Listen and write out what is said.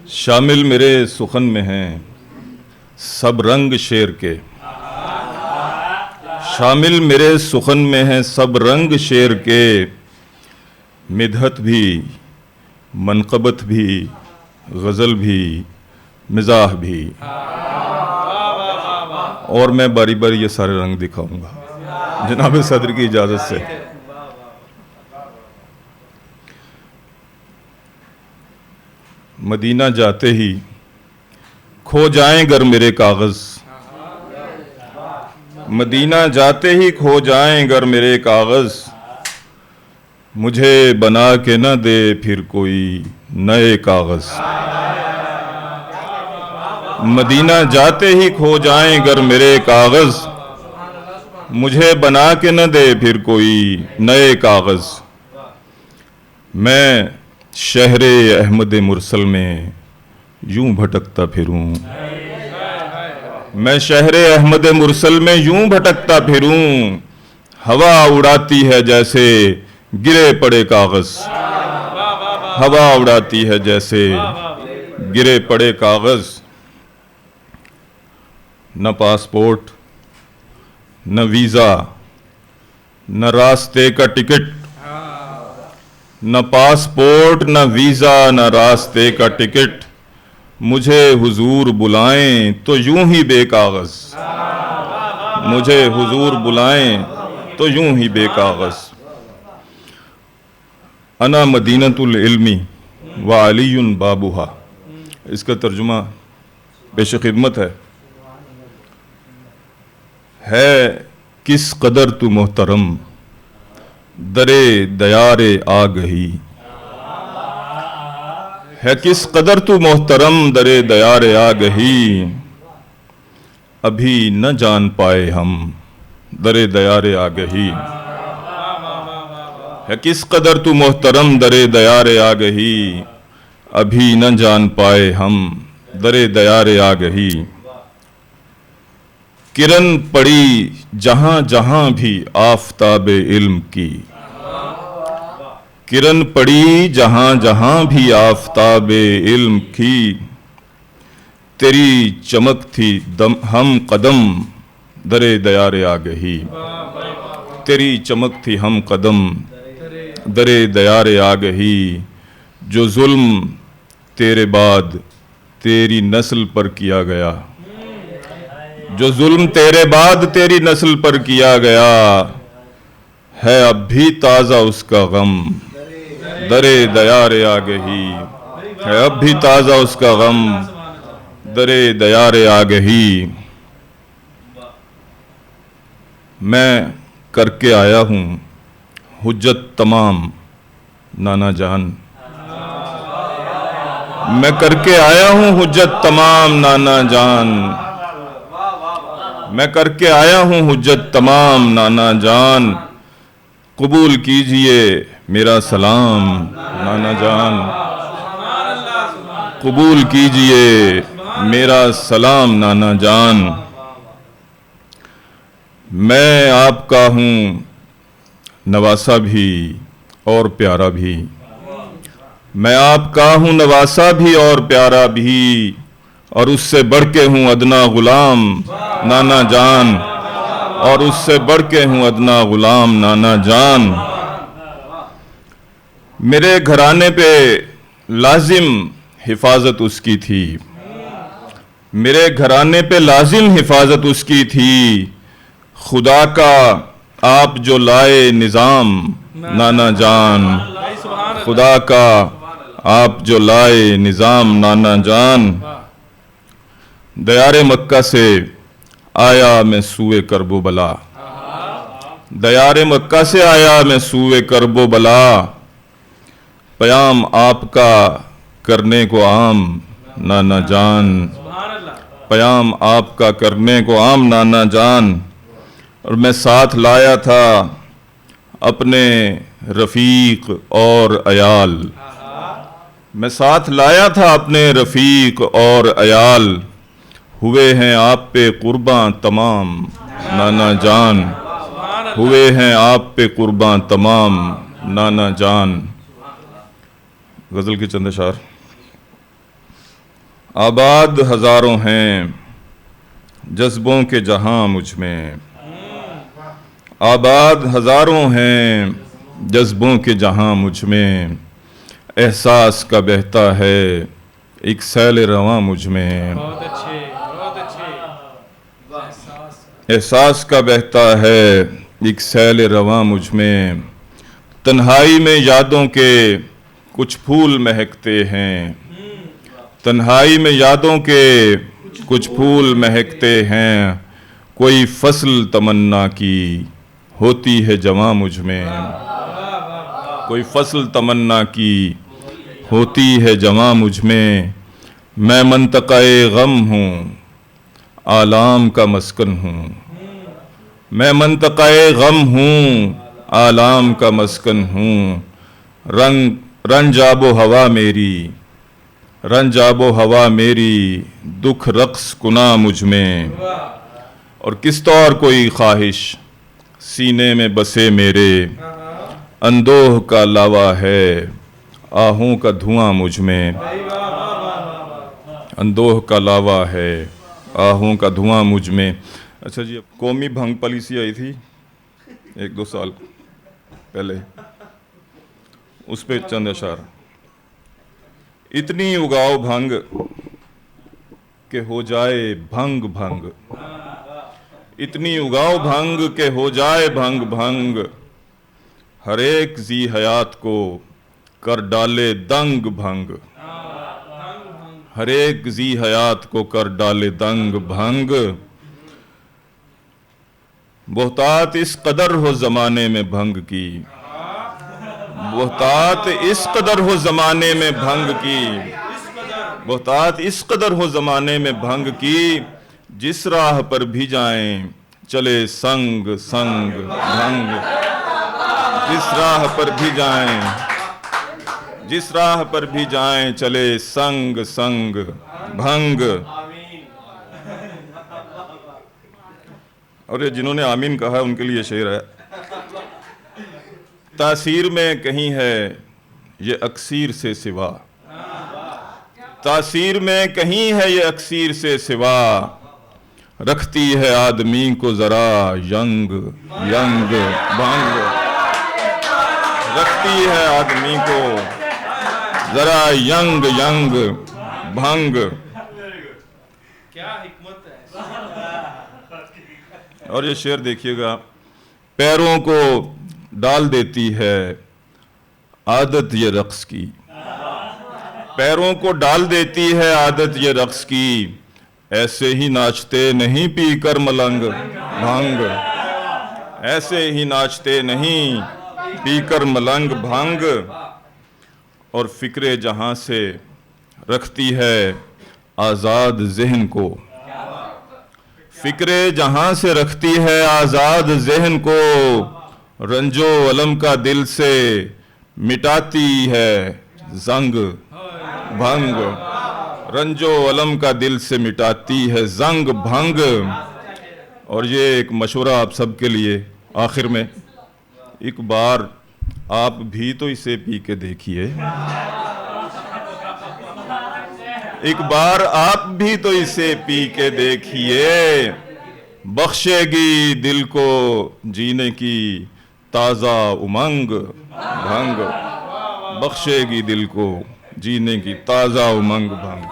شامل میرے سخن میں ہیں سب رنگ شعر کے، شامل میرے سخن میں ہیں سب رنگ شعر کے، مدحت بھی، منقبت بھی، غزل بھی، مزاح بھی، اور میں باری باری یہ سارے رنگ دکھاؤں گا جناب صدر کی اجازت سے۔ مدینہ جاتے ہی کھو جائیں گر میرے کاغذ، مدینہ جاتے ہی کھو جائیں گر میرے کاغذ، مجھے بنا کے نہ دے پھر کوئی نئے کاغذ۔ مدینہ جاتے ہی کھو جائیں گر میرے کاغذ، مجھے بنا کے نہ دے پھر کوئی نئے کاغذ۔ میں شہر احمد مرسل میں یوں بھٹکتا پھروں، میں شہر احمد مرسل میں یوں بھٹکتا پھروں، ہوا اڑاتی ہے جیسے گرے پڑے کاغذ، ہوا اڑاتی ہے جیسے گرے پڑے کاغذ۔ نہ پاسپورٹ، نہ ویزا، نہ راستے کا ٹکٹ، نہ پاسپورٹ، نہ ویزا، نہ راستے کا ٹکٹ، مجھے حضور بلائیں تو یوں ہی بے کاغذ، مجھے حضور بلائیں تو یوں ہی بے کاغذ۔ انا مدینۃ العلم وعلی بابھا، اس کا ترجمہ پیش خدمت ہے کس قدر تو محترم درے دیار آگہی، ہے کس قدر تو محترم درے دیار آگہی، ابھی نہ جان پائے ہم درے دیار آگہی، ہے کس قدر تو محترم درے دیار آگہی، ابھی نہ جان پائے ہم درے دیار آگہی۔ کرن پڑی جہاں جہاں بھی آفتاب علم کی، کرن پڑی جہاں جہاں بھی آفتاب علم کی، تیری چمک تھی ہم قدم درے دیار آگہی، تیری چمک تھی ہم قدم درے دیار آگہی، جو ظلم تیرے بعد تیری نسل پر کیا گیا، جو ظلم تیرے بعد تیری نسل پر کیا گیا، ہے اب بھی تازہ اس کا غم درے دیار آگہی، ہے اب بھی تازہ اس کا غم درے دیار آگہی۔ میں کر کے آیا ہوں حجت تمام نانا جان، میں کر کے آیا ہوں حجت تمام نانا جان، میں کر کے آیا ہوں حجت تمام نانا جان، قبول کیجئے میرا سلام نانا جان، قبول کیجئے میرا سلام نانا جان۔ میں آپ کا ہوں نواسا بھی اور پیارا بھی، میں آپ کا ہوں نواسا بھی اور پیارا بھی، اور اس سے بڑھ کے ہوں ادنا غلام نانا جان، اور اس سے بڑھ کے ہوں ادنا غلام نانا جان۔ میرے گھرانے پہ لازم حفاظت اس کی تھی، میرے گھرانے پہ لازم حفاظت اس کی تھی، خدا کا آپ جو لائے نظام نانا جان، خدا کا آپ جو لائے نظام نانا جان۔ دیار مکہ سے آیا میں سوئے کرب و بلا، دیار مکہ سے آیا میں سوئے کرب و بلا، پیام آپ کا کرنے کو عام نانا جان، پیام آپ کا کرنے کو عام نانا جان۔ اور میں ساتھ لایا تھا اپنے رفیق اور عیال، میں ساتھ لایا تھا اپنے رفیق اور عیال، ہوئے ہیں آپ پہ قرباں تمام نانا جان، ہوئے ہیں آپ پہ قرباں تمام نانا جان۔ غزل کے چند اشعار۔ آباد ہزاروں ہیں جذبوں کے جہاں مجھ میں، آباد ہزاروں ہیں جذبوں کے جہاں مجھ میں، احساس کا بہتا ہے ایک سیل رواں مجھ میں، بہت اچھے بہت اچھے۔ احساس کا بہتا ہے ایک سیل رواں مجھ میں، تنہائی میں یادوں کے کچھ پھول مہکتے ہیں، تنہائی میں یادوں کے کچھ پھول مہکتے ہیں، کوئی فصل تمنا کی ہوتی ہے جواں مجھ میں، کوئی فصل تمنا کی ہوتی ہے جواں مجھ میں منطقہ غم ہوں آلام کا مسکن ہوں، میں منطقہ غم ہوں آلام کا مسکن ہوں، رنج آب و ہوا میری، رنج آب و ہوا میری، دکھ رقص کنا مجھ میں، اور کس طور کوئی خواہش سینے میں بسے میرے، اندوہ کا لاوا ہے آہوں کا دھواں مجھ میں، اندوہ کا لاوا ہے آہوں کا دھواں مجھ میں۔ اچھا جی، قومی بھنگ پالیسی آئی تھی 1-2 سال پہلے، اس پہ چند اشعار۔ اتنی اگاؤ بھنگ کہ ہو جائے بھنگ بھنگ، اتنی اگاؤ بھنگ کہ ہو جائے بھنگ بھنگ، ہر ایک ذی حیات کو کر ڈالے دنگ بھنگ، ہر ایک ذی حیات کو کر ڈالے دنگ بھنگ، بہتات اس قدر ہو زمانے میں بھنگ کی، بہتات اس قدر ہو زمانے میں بھنگ کی، بہتات اس قدر ہو زمانے میں بھنگ کی، جس راہ پر بھی جائیں چلے سنگ سنگ بھنگ، جس راہ پر بھی جائیں، جس راہ پر بھی جائیں چلے سنگ سنگ بھنگ۔ اور یہ جنہوں نے آمین کہا ہے ان کے لیے شعر ہے، تاثیر میں کہیں ہے یہ اکثیر سے سوا، تاثیر میں کہیں ہے یہ اکثیر سے سوا، رکھتی ہے آدمی کو ذرا ینگ ینگ بھنگ، رکھتی ہے آدمی کو ذرا ینگ ینگ بھنگ۔ کیا حکمت ہے۔ اور یہ شعر دیکھیے گا، پیروں کو ڈال دیتی ہے عادت یہ رقص کی، پیروں کو ڈال دیتی ہے عادت یہ رقص کی، ایسے ہی ناچتے نہیں پی کر ملنگ بھنگ، ایسے ہی ناچتے نہیں پی کر ملنگ بھنگ، اور فکر جہاں سے رکھتی ہے آزاد ذہن کو، فکر جہاں سے رکھتی ہے آزاد ذہن کو، رنج و الم کا دل سے مٹاتی ہے زنگ بھنگ، رنج و الم کا دل سے مٹاتی ہے زنگ بھنگ۔ اور یہ ایک مشورہ آپ سب کے لیے آخر میں، ایک بار آپ بھی تو اسے پی کے دیکھیے، ایک بار آپ بھی تو اسے پی کے دیکھیے، بخشے گی دل کو جینے کی تازہ امنگ بھنگ، بخشے گی دل کو جینے کی تازہ امنگ بھنگ۔